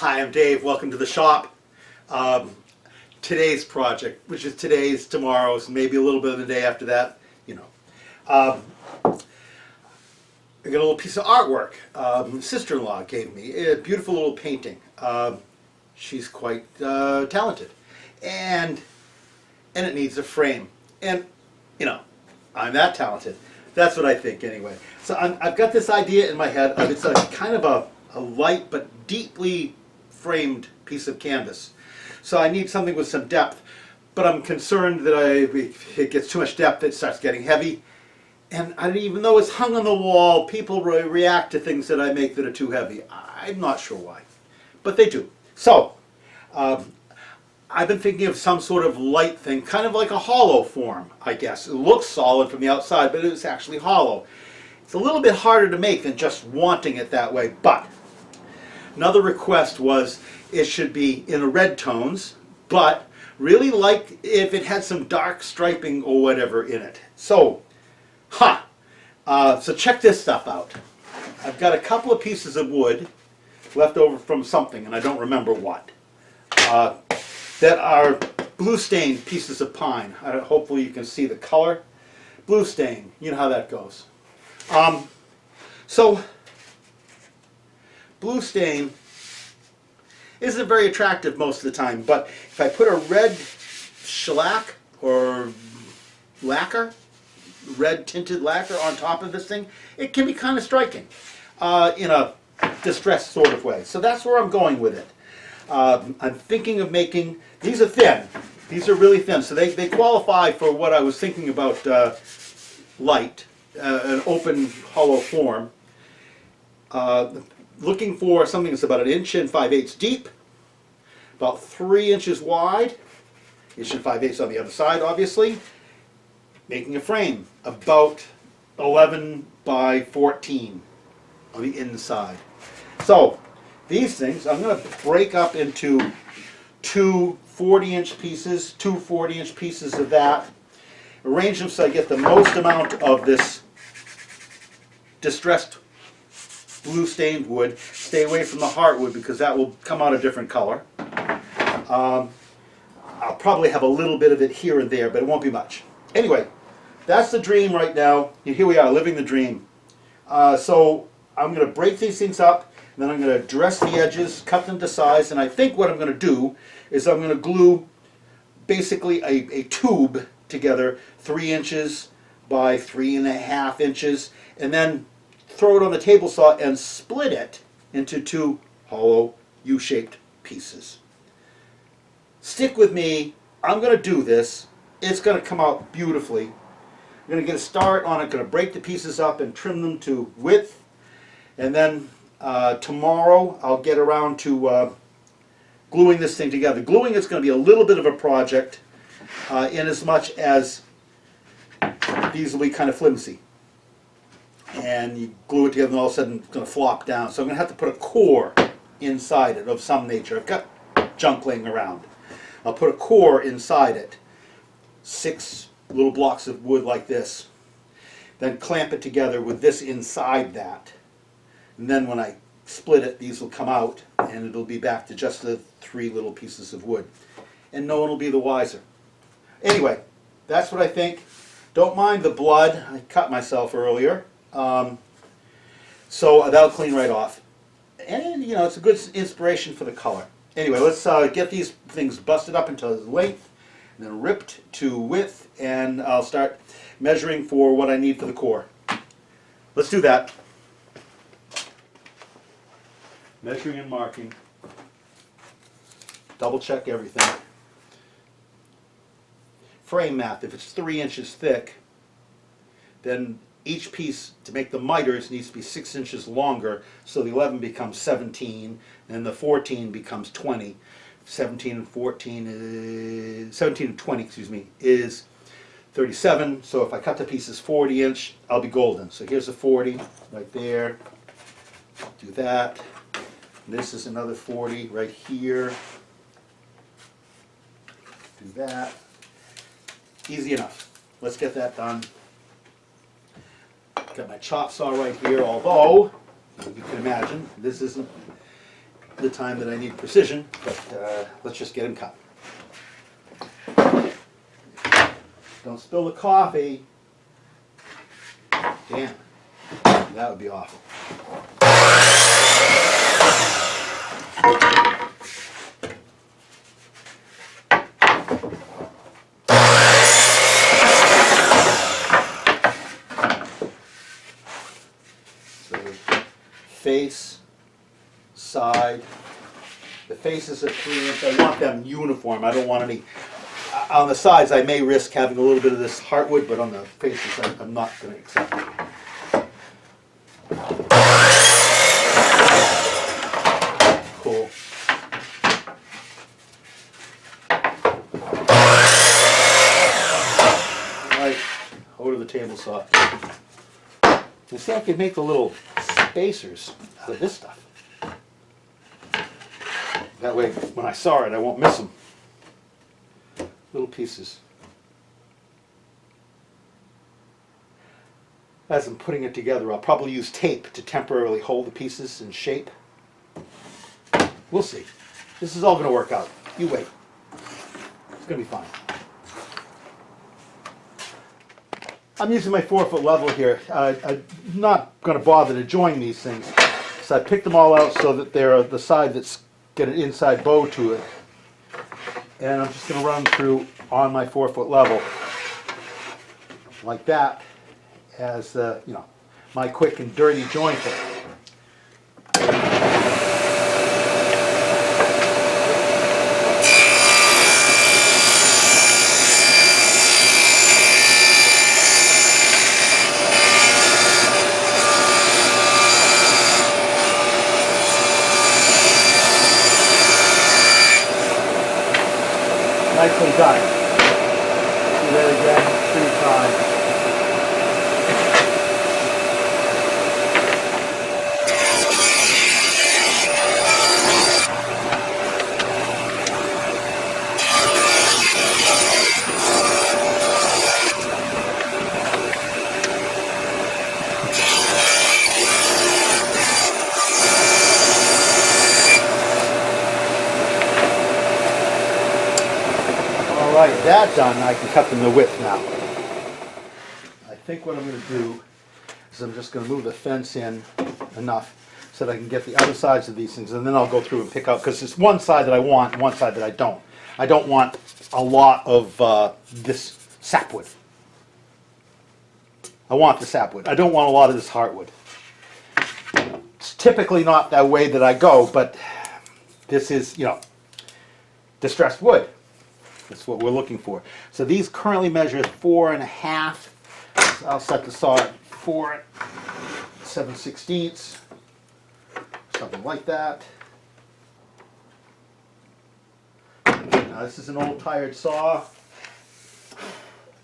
Hi, I'm Dave. Welcome to the shop. Today's project, which is today's, tomorrow's, maybe a little bit of the day after that, you know. I got a little piece of artwork. Sister-in-law gave me a beautiful little painting. She's quite talented, and it needs a frame. And you know, I'm that talented. That's what I think, anyway. So I've got this idea in my head. It's a kind of a light but deeply framed piece of canvas. So I need something with some depth, but I'm concerned that if it gets too much depth, it starts getting heavy. And even though it's hung on the wall, people react to things that I make that are too heavy. I'm not sure why, but they do. So I've been thinking of some sort of light thing, kind of like a hollow form, I guess. It looks solid from the outside, but it's actually hollow. It's a little bit harder to make than just wanting it that way, but another request was it should be in the red tones, but really like if it had some dark striping or whatever in it. So, so check this stuff out. I've got a couple of pieces of wood left over from something, and I don't remember what, that are blue stained pieces of pine. Hopefully you can see the color. Blue stain, you know how that goes. So blue stain isn't very attractive most of the time, but if I put a red shellac or lacquer, red tinted lacquer on top of this thing, it can be kind of striking in a distressed sort of way. So that's where I'm going with it. I'm thinking of making, these are thin, these are really thin, so they qualify for what I was thinking about light, an open hollow form. Looking for something that's about 1 inch and 5/8 deep, about 3 inches wide, 1 inch and 5/8 on the other side, obviously. Making a frame about 11 by 14 on the inside. So these things I'm going to break up into two 40-inch pieces, two 40-inch pieces of that. Arrange them so I get the most amount of this distressed blue stained wood. Stay away from the heartwood because that will come out a different color. I'll probably have a little bit of it here and there, but it won't be much. Anyway, that's the dream right now. Here we are, living the dream. So I'm going to break these things up, and then I'm going to dress the edges, cut them to size, and I think what I'm going to do is I'm going to glue basically a tube together 3 inches by 3.5 inches, and then throw it on the table saw and split it into two hollow U-shaped pieces. Stick with me. I'm going to do this. It's going to come out beautifully. I'm going to get a start on it. Going to break the pieces up and trim them to width, and then tomorrow I'll get around to gluing this thing together. Gluing is going to be a little bit of a project in as much as these will be kind of flimsy. And you glue it together and all of a sudden it's going to flop down. So I'm going to have to put a core inside it of some nature. I've got junk laying around. I'll put a core inside it. 6 little blocks of wood like this. Then clamp it together with this inside that. And then when I split it, these will come out and it'll be back to just the 3 little pieces of wood. And no one will be the wiser. Anyway, that's what I think. Don't mind the blood. I cut myself earlier. So that'll clean right off. And, you know, it's a good inspiration for the color. Anyway, let's get these things busted up into length, and then ripped to width, and I'll start measuring for what I need for the core. Let's do that. Measuring and marking. Double check everything. Frame math, if it's 3 inches thick, then each piece, to make the miters, needs to be 6 inches longer, so the 11 becomes 17, and the 14 becomes 20. 17 and 20, excuse me, is 37. So if I cut the pieces 40 inch, I'll be golden. So here's a 40 right there. Do that. And this is another 40 right here. Do that. Easy enough. Let's get that done. Got my chop saw right here, although, you can imagine, this isn't the time that I need precision, but let's just get him cut. Don't spill the coffee. Damn, that would be awful. So face, side. The faces are 3 inch. I want them uniform. I don't want any. On the sides, I may risk having a little bit of this heartwood, but on the faces, I'm not going to accept it. Cool. Alright, over to the table saw. You see, I could make the little spacers out of this stuff. That way, when I saw it, I won't miss them. Little pieces. As I'm putting it together, I'll probably use tape to temporarily hold the pieces in shape. We'll see. This is all going to work out. You wait. It's going to be fine. I'm using my 4-foot level here. I'm not going to bother to join these things. So I picked them all out so that they're the side that's got an inside bow to it. And I'm just going to run through on my 4-foot level like that as my quick and dirty jointer. Nicely done. Do that again 3 times. Alright, that done, I can cut them to width now. I think what I'm going to do is I'm just going to move the fence in enough so that I can get the other sides of these things, and then I'll go through and pick out, because there's one side that I want and one side that I don't. I don't want a lot of this sapwood. I want the sapwood. I don't want a lot of this heartwood. It's typically not that way that I go, but this is, distressed wood. That's what we're looking for. So these currently measure 4.5. So I'll set the saw at 4 7/16, something like that. Now this is an old tired saw.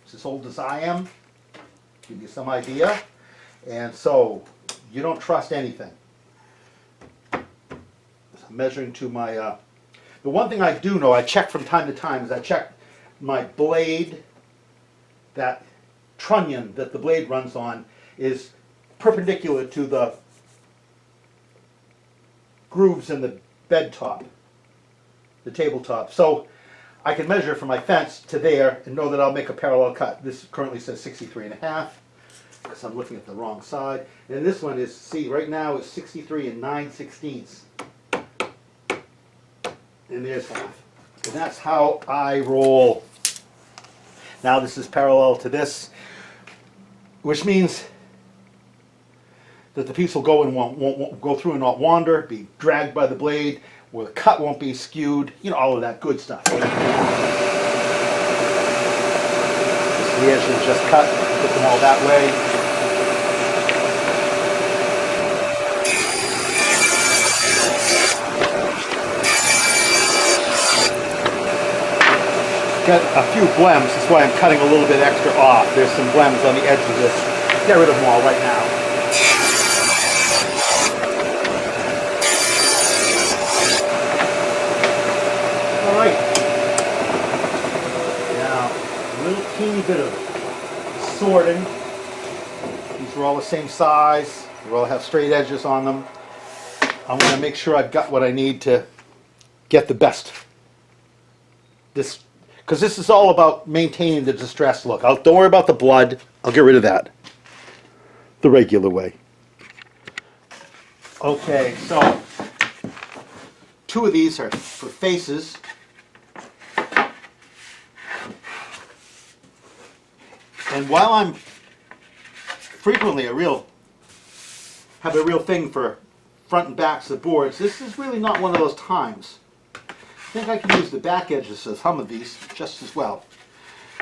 It's as old as I am. Give you some idea. And so you don't trust anything. So I'm measuring to my the one thing I do know, I check from time to time, is I check my blade, that trunnion that the blade runs on is perpendicular to the grooves in the bed top, the tabletop. So I can measure from my fence to there and know that I'll make a parallel cut. This currently says 63.5 because I'm looking at the wrong side. And this one is, see, right now is 63 9/16. And there's half. And that's how I roll. Now this is parallel to this, which means that the piece will go and won't go through and not wander, be dragged by the blade, or the cut won't be skewed, all of that good stuff. The edge is just cut, put them all that way. Got a few blems, that's why I'm cutting a little bit extra off. There's some blems on the edge of this. Get rid of them all right now. Alright. Now, a little teeny bit of sorting. These are all the same size. They all have straight edges on them. I want to make sure I've got what I need to get the best. This, because this is all about maintaining the distressed look. Don't worry about the blood. I'll get rid of that the regular way. Okay, so 2 of these are for faces. And while I'm frequently have a real thing for front and backs of boards, this is really not one of those times. I think I can use the back edges of some of these just as well.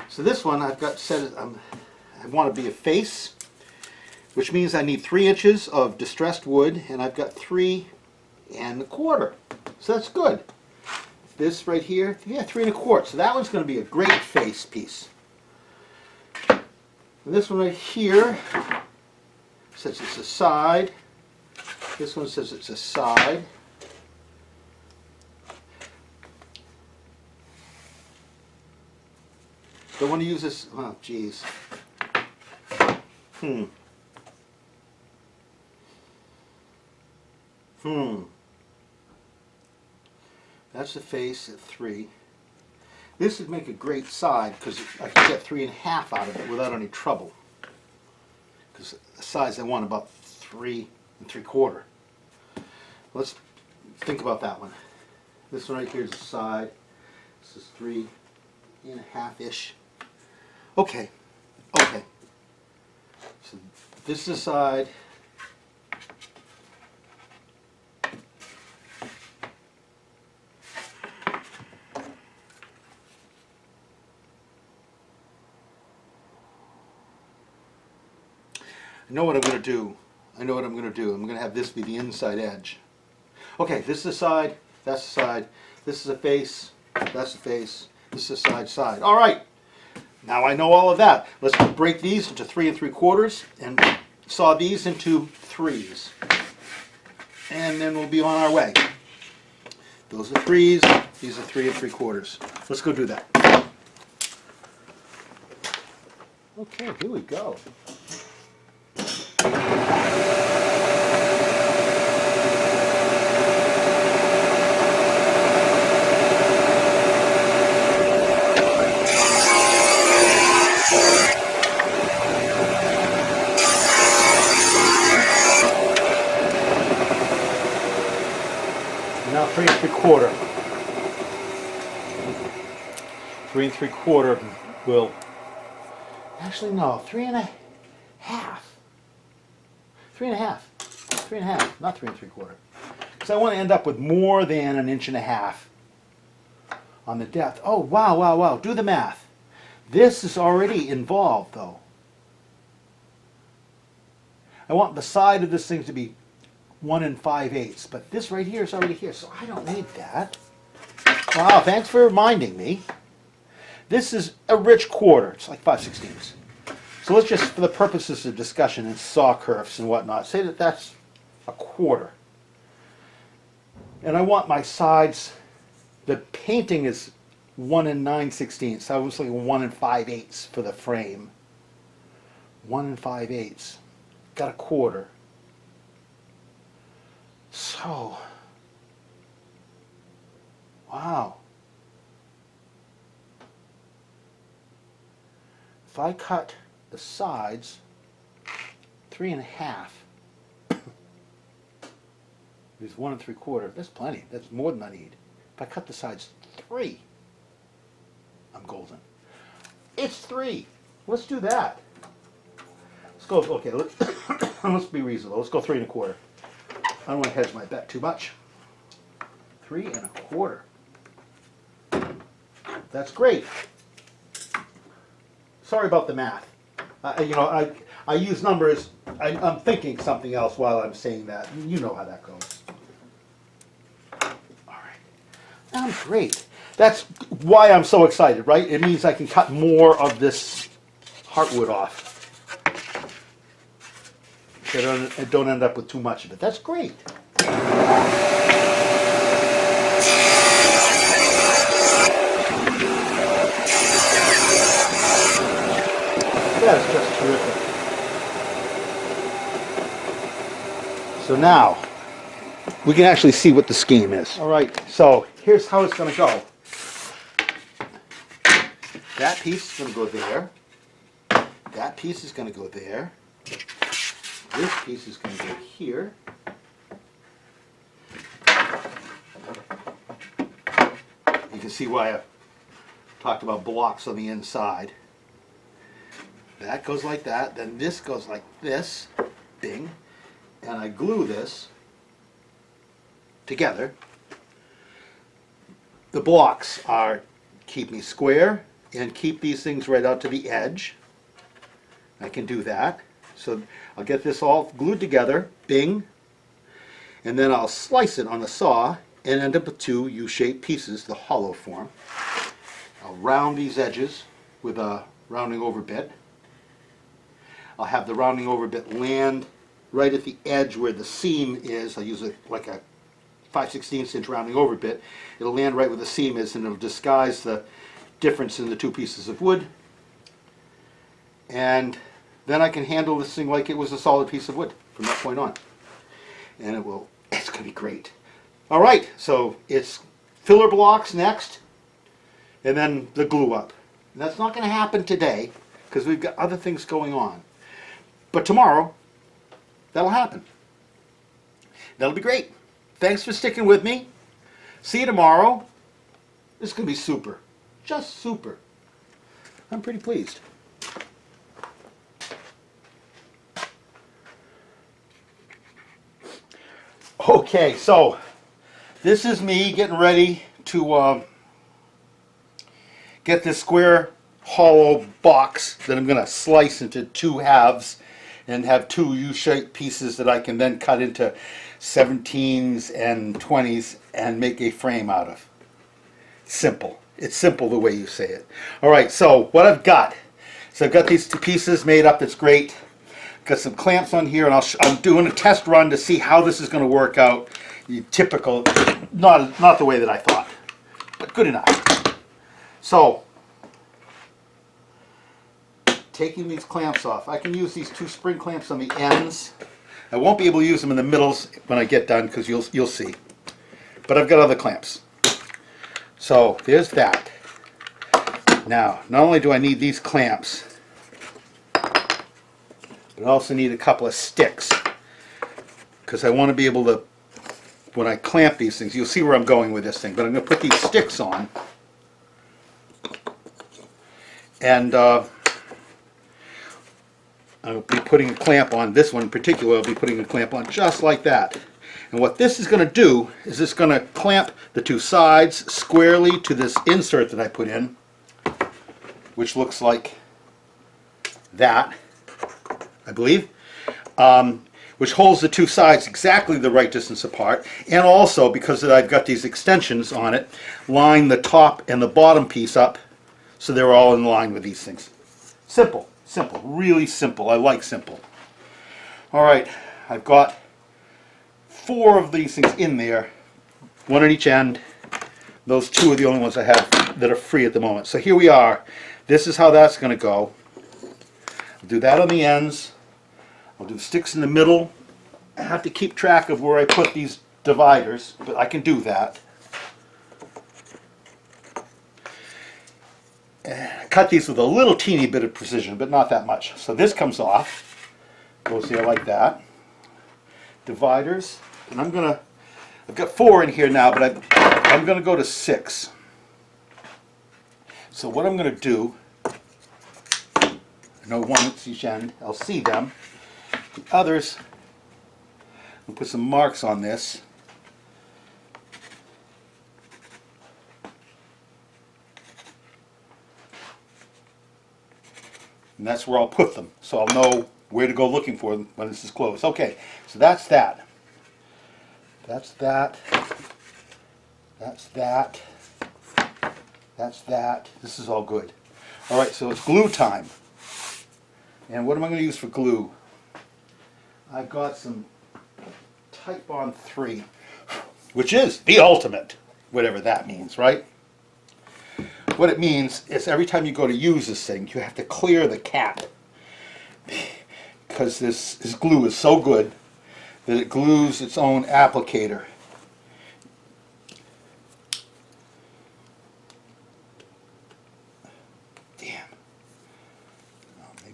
So this one I've got set, I want to be a face, which means I need 3 inches of distressed wood, and I've got 3 1/4. So that's good. This right here, yeah, 3 1/4. So that one's going to be a great face piece. And this one right here says it's a side. This one says it's a side. Don't want to use this. Oh, geez. That's the face at 3. This would make a great side because I could get 3 1/2 out of it without any trouble. Because the size I want about 3 3/4. Let's think about that one. This one right here is the side. This is 3 1/2-ish. Okay. Okay. So this is the side. I know what I'm going to do. I'm going to have this be the inside edge. Okay, this is the side, that's the side, this is a face, that's the face, this is a side. All right, now I know all of that. Let's break these into 3 3/4 and saw these into 3s. And then we'll be on our way. Those are 3s, these are 3 3/4. Let's go do that. Okay, here we go. Now 3 3/4. 3 3/4 will, actually no, 3 1/2. 3 1/2. 3 1/2, not 3 3/4. Because I want to end up with more than 1 1/2 inches on the depth. Oh, wow, wow, wow. Do the math. This is already involved, though. I want the side of this thing to be 1 5/8, but this right here is already here, so I don't need that. Wow, thanks for reminding me. This is a rich quarter. It's like 5/16. So let's just, for the purposes of discussion and saw curves and whatnot, say that that's a quarter. And I want my sides, the painting is 1 9/16, so I was like 1 5/8 for the frame. 1 5/8. Got a quarter. So, wow. If I cut the sides 3 1/2, there's 1 3/4. That's plenty. That's more than I need. If I cut the sides 3, I'm golden. It's 3. Let's do that. Let's go. Okay, let's be reasonable. Let's go 3 1/4. I don't want to hedge my bet too much. 3 1/4. That's great. Sorry about the math. I use numbers. I'm thinking something else while I'm saying that. You know how that goes. All right. Sounds great. That's why I'm so excited, right? It means I can cut more of this heartwood off. So I don't end up with too much of it. That's great. That is just terrific. So now, we can actually see what the scheme is. All right, so here's how it's going to go. That piece is going to go there. That piece is going to go there. This piece is going to go here. You can see why I talked about blocks on the inside. That goes like that, then this goes like this, bing, and I glue this together. The blocks are keep me square and keep these things right out to the edge. I can do that. So I'll get this all glued together, bing, and then I'll slice it on the saw and end up with two U-shaped pieces, the hollow form. I'll round these edges with a rounding over bit. I'll have the rounding over bit land right at the edge where the seam is. I'll use like a 5/16 inch rounding over bit. It'll land right where the seam is, and it'll disguise the difference in the two pieces of wood. And then I can handle this thing like it was a solid piece of wood from that point on. And it's going to be great. All right, so it's filler blocks next, and then the glue up. And that's not going to happen today because we've got other things going on. But tomorrow, that'll happen. That'll be great. Thanks for sticking with me. See you tomorrow. This is going to be super. Just super. I'm pretty pleased. Okay, so this is me getting ready to get this square hollow box that I'm going to slice into two halves and have two U-shaped pieces that I can then cut into 17s and 20s and make a frame out of. Simple. It's simple the way you say it. All right, so what I've got. So I've got these two pieces made up. That's great. Got some clamps on here, and I'm doing a test run to see how this is going to work out. Typical, not the way that I thought, but good enough. So, taking these clamps off, I can use these two spring clamps on the ends. I won't be able to use them in the middles when I get done because you'll see. But I've got other clamps. So there's that. Now, not only do I need these clamps, but I also need a couple of sticks because I want to be able to, when I clamp these things, you'll see where I'm going with this thing, but I'm going to put these sticks on, and I'll be putting a clamp on this one in particular. I'll be putting a clamp on just like that. And what this is going to do is it's going to clamp the two sides squarely to this insert that I put in, which looks like that, I believe, which holds the two sides exactly the right distance apart, and also, because I've got these extensions on it, line the top and the bottom piece up so they're all in line with these things. Simple, simple, really simple. I like simple. All right, I've got 4 of these things in there, one at each end. Those 2 are the only ones I have that are free at the moment. So here we are. This is how that's going to go. I'll do that on the ends. I'll do sticks in the middle. I have to keep track of where I put these dividers, but I can do that. And cut these with a little teeny bit of precision, but not that much. So this comes off, goes there like that. Dividers, and I've got 4 in here now, but I'm gonna go to 6. So what I'm gonna do, I know one at each end, I'll see them. The others, I'll put some marks on this. And that's where I'll put them, so I'll know where to go looking for them when this is closed. Okay, so that's that. That's that. That's that. That's that. This is all good. All right, so it's glue time. And what am I going to use for glue? I've got some Type Bond 3, which is the ultimate, whatever that means, right? What it means is every time you go to use this thing, you have to clear the cap, because this glue is so good that it glues its own applicator.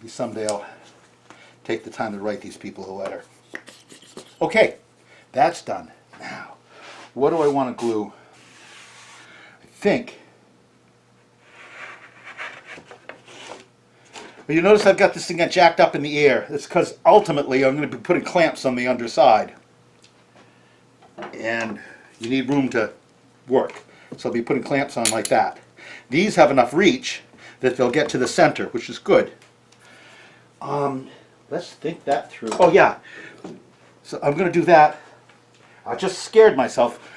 Maybe someday I'll take the time to write these people a letter. Okay, that's done. Now, what do I want to glue? I think. Well, you notice I've got this thing got jacked up in the air. It's because ultimately I'm going to be putting clamps on the underside. And you need room to work. So I'll be putting clamps on like that. These have enough reach that they'll get to the center, which is good. Let's think that through. Oh yeah, so I'm going to do that. I just scared myself.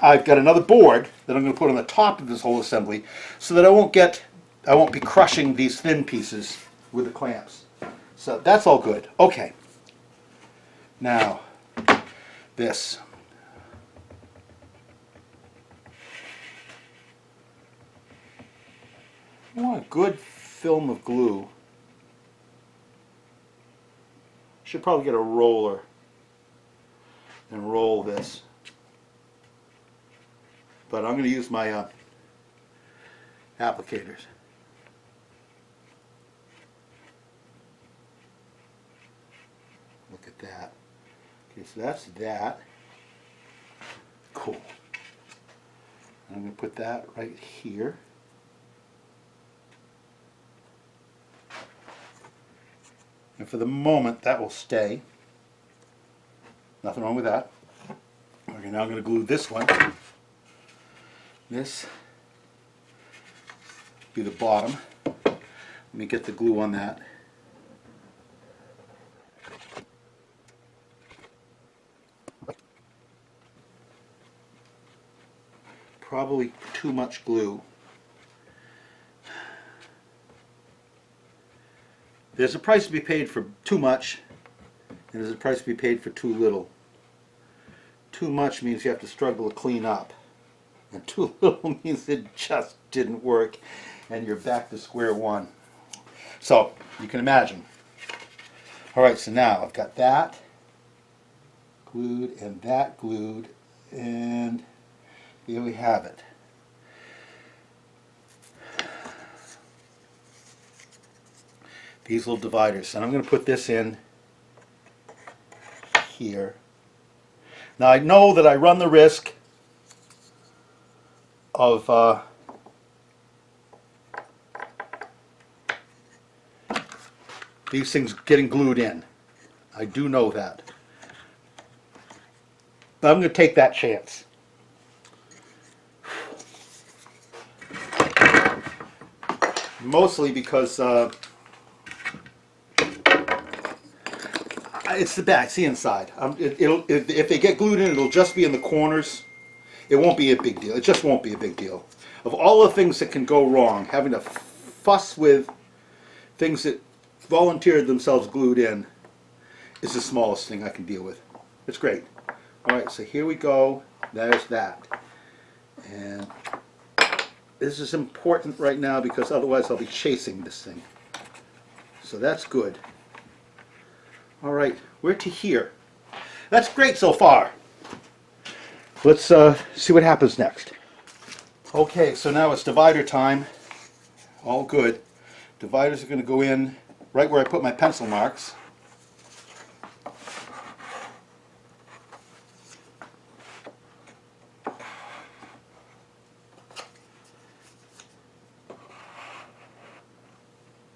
I've got another board that I'm going to put on the top of this whole assembly so that I won't be crushing these thin pieces with the clamps. So that's all good. Okay. Now, this. I want a good film of glue. Should probably get a roller and roll this. But I'm going to use my applicators. Look at that. Okay, so that's that. Cool. I'm going to put that right here. And for the moment, that will stay. Nothing wrong with that. Okay, now I'm going to glue this one. This be the bottom. Let me get the glue on that. Probably too much glue. There's a price to be paid for too much, and there's a price to be paid for too little. Too much means you have to struggle to clean up, and too little means it just didn't work, and you're back to square one. So, you can imagine. Alright, so now I've got that glued, and that glued, and here we have it. These little dividers, and I'm going to put this in here. Now I know that I run the risk of these things getting glued in. I do know that. But I'm going to take that chance. Mostly because it's the back, it's the inside. If they get glued in, it'll just be in the corners. It won't be a big deal. It just won't be a big deal. Of all the things that can go wrong, having to fuss with things that volunteered themselves glued in is the smallest thing I can deal with. It's great. Alright, so here we go. There's that. And this is important right now because otherwise I'll be chasing this thing. So that's good. Alright, we're to here. That's great so far. Let's see what happens next. Okay, so now it's divider time. All good. Dividers are going to go in right where I put my pencil marks.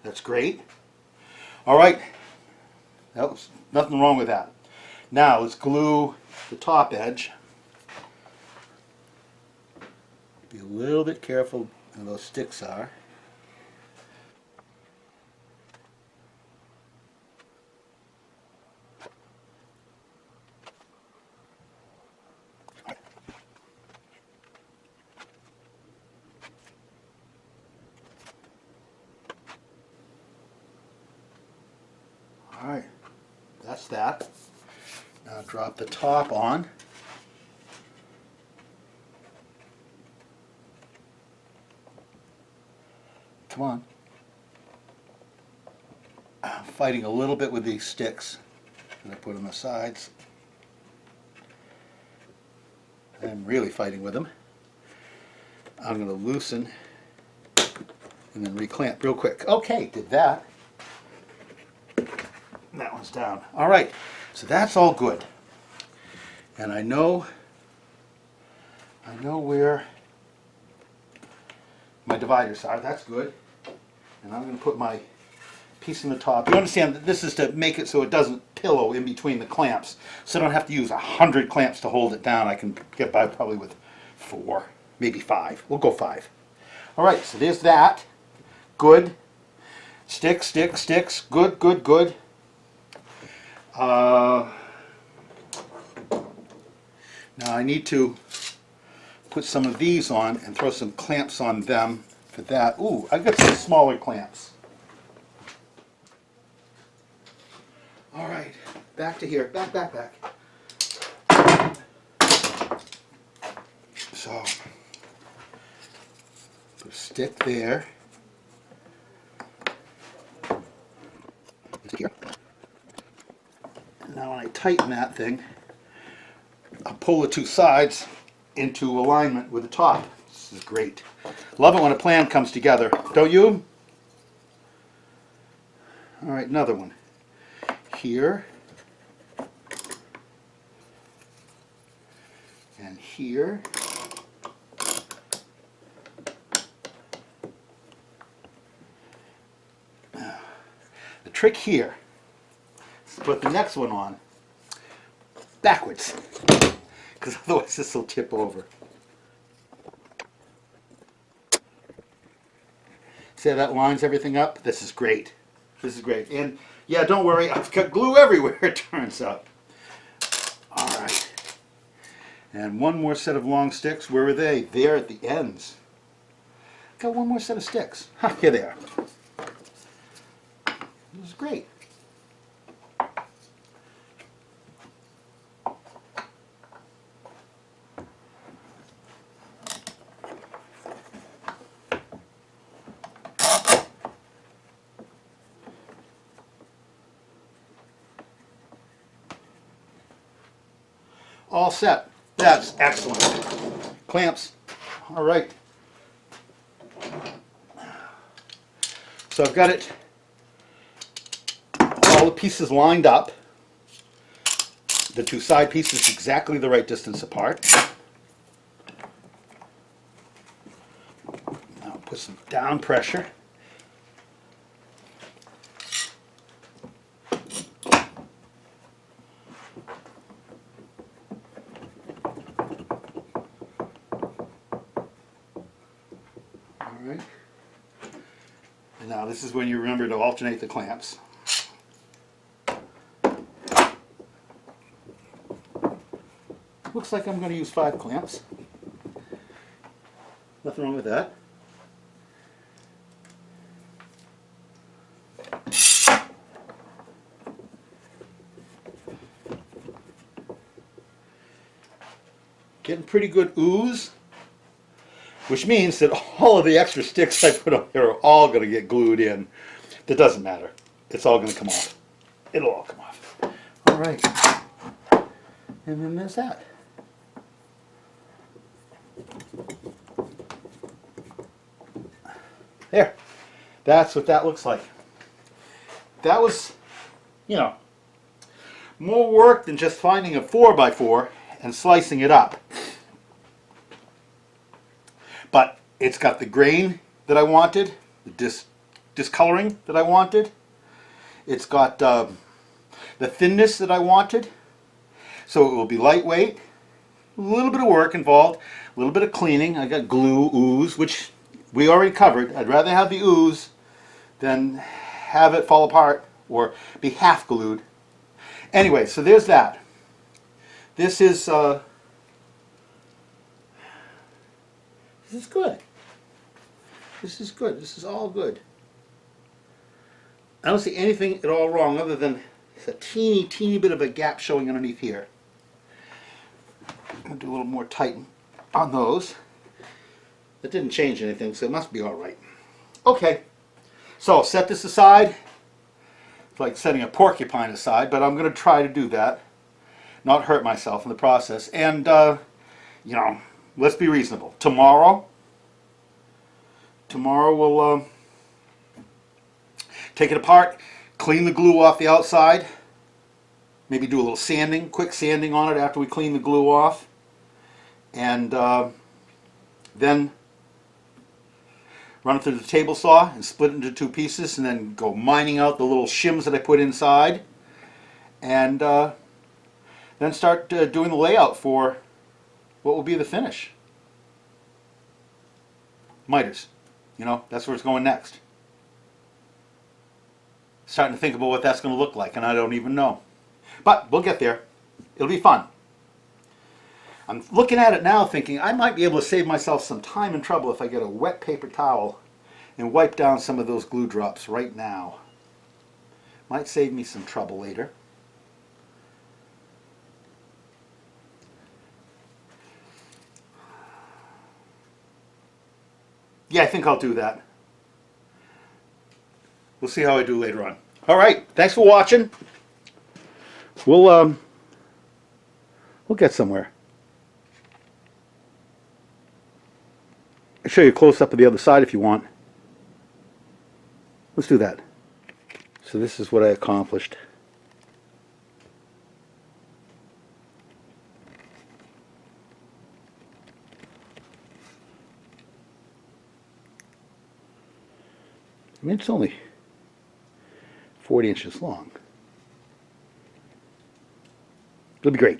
That's great. Alright. Nothing wrong with that. Now let's glue the top edge. Be a little bit careful where those sticks are. Alright, that's that. Now drop the top on. Come on. I'm fighting a little bit with these sticks that I put on the sides. I'm really fighting with them. I'm going to loosen and then reclamp real quick. Okay, did that. That one's down. All right, so that's all good. And I know where my dividers are. That's good. And I'm going to put my piece in the top. You understand that this is to make it so it doesn't pillow in between the clamps. So I don't have to use 100 clamps to hold it down. I can get by probably with 4, maybe 5. We'll go 5. All right, so there's that. Good. Sticks, sticks, sticks. Good, good, good. Now I need to put some of these on and throw some clamps on them for that. Ooh, I got some smaller clamps. All right, back to here. Back, back, back. So, put a stick there. Here. Now when I tighten that thing, I'll pull the two sides into alignment with the top. This is great. Love it when a plan comes together, don't you? All right, another one. Here. And here. The trick here is to put the next one on backwards, because otherwise this will tip over. See how that lines everything up? This is great. This is great. And yeah, don't worry, I've got glue everywhere, it turns out. All right. And one more set of long sticks. Where are they? There at the ends. Got one more set of sticks. Huh, here they are. This is great. All set. That's excellent. Clamps. All right. So I've got it, all the pieces lined up. The two side pieces exactly the right distance apart. Now put some down pressure. And now this is when you remember to alternate the clamps. Looks like I'm going to use 5 clamps. Nothing wrong with that. Getting pretty good ooze. Which means that all of the extra sticks I put on here are all going to get glued in. That doesn't matter. It's all going to come off. It'll all come off. All right. And then there's that. There. That's what that looks like. That was, more work than just finding a 4x4 and slicing it up. But it's got the grain that I wanted, the discoloring that I wanted. It's got the thinness that I wanted. So it will be lightweight. A little bit of work involved, a little bit of cleaning. I got glue, ooze, which we already covered. I'd rather have the ooze than have it fall apart or be half glued. Anyway, so there's that. This is good. This is good. This is all good. I don't see anything at all wrong other than a teeny bit of a gap showing underneath here. I'm going to do a little more tighten on those. That didn't change anything, so it must be all right. Okay, so set this aside. It's like setting a porcupine aside, but I'm going to try to do that. Not hurt myself in the process. And, let's be reasonable. Tomorrow we'll take it apart, clean the glue off the outside. Maybe do a little sanding, quick sanding on it after we clean the glue off. And then run it through the table saw and split it into 2 pieces, and then go mining out the little shims that I put inside. And then start doing the layout for what will be the finish. Miters. You know, that's where it's going next. Starting to think about what that's going to look like, and I don't even know. But we'll get there. It'll be fun. I'm looking at it now thinking I might be able to save myself some time and trouble if I get a wet paper towel and wipe down some of those glue drops right now. Might save me some trouble later. Yeah, I think I'll do that. We'll see how I do later on. All right, thanks for watching. We'll get somewhere. I'll show you a close-up of the other side if you want. Let's do that. So this is what I accomplished. I mean, it's only 40 inches long. It'll be great.